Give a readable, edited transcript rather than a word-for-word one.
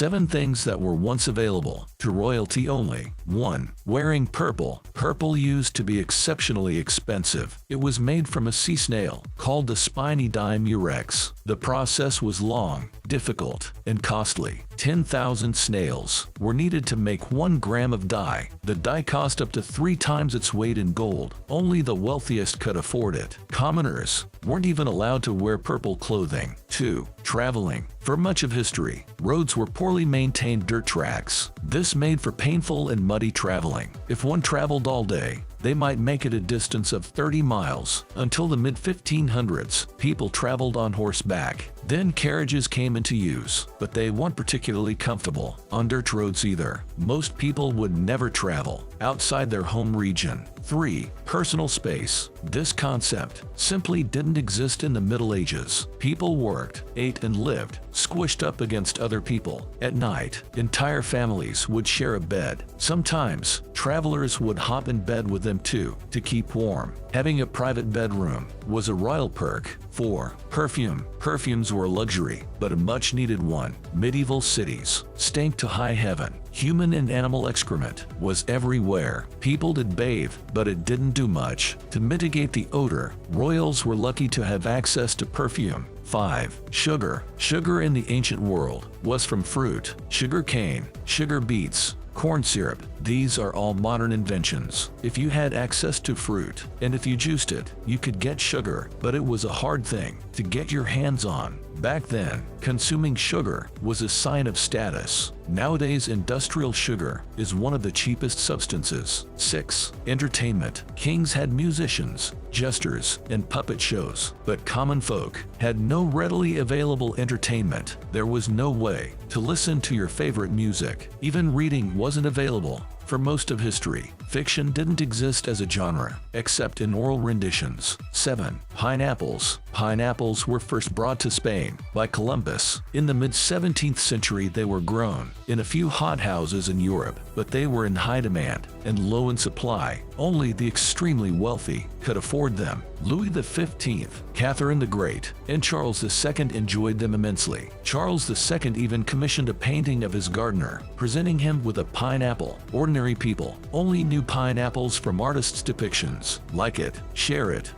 7 things that were once available to royalty only. 1. Wearing purple. Purple used to be exceptionally expensive. It was made from a sea snail called the spiny dye murex. The process was long, difficult, and costly. 10,000 snails were needed to make 1 gram of dye. The dye cost up to 3 times its weight in gold. Only the wealthiest could afford it. Commoners weren't even allowed to wear purple clothing. 2. Traveling. For much of history, roads were poorly maintained dirt tracks. This made for painful and muddy traveling. If one traveled all day, they might make it a distance of 30 miles. Until the mid-1500s, people traveled on horseback. Then carriages came into use, but they weren't particularly comfortable on dirt roads either. Most people would never travel outside their home region. 3. Personal space. This concept simply didn't exist in the Middle Ages. People worked, ate, and lived squished up against other people. At night, entire families would share a bed. Sometimes, travelers would hop in bed with them too, to keep warm. Having a private bedroom was a royal perk. 4. Perfume. Perfumes were a luxury, but a much-needed one. Medieval cities stank to high heaven. Human and animal excrement was everywhere. People did bathe, but it didn't do much to mitigate the odor. Royals were lucky to have access to perfume. 5. Sugar. Sugar in the ancient world was from fruit, sugar cane, sugar beets, corn syrup. These are all modern inventions. If you had access to fruit, and if you juiced it, you could get sugar, but it was a hard thing to get your hands on. Back then, consuming sugar was a sign of status. Nowadays, industrial sugar is one of the cheapest substances. 6. Entertainment. Kings had musicians, jesters, and puppet shows, but common folk had no readily available entertainment. There was no way to listen to your favorite music. Even reading wasn't available. For most of history, fiction didn't exist as a genre, except in oral renditions. 7. Pineapples. Pineapples were first brought to Spain by Columbus. In the mid-17th century, they were grown in a few hothouses in Europe, but they were in high demand and low in supply. Only the extremely wealthy could afford them. Louis XV, Catherine the Great, and Charles II enjoyed them immensely. Charles II even commissioned a painting of his gardener, presenting him with a pineapple. Ordinary people only knew pineapples from artists' depictions. Like it, share it,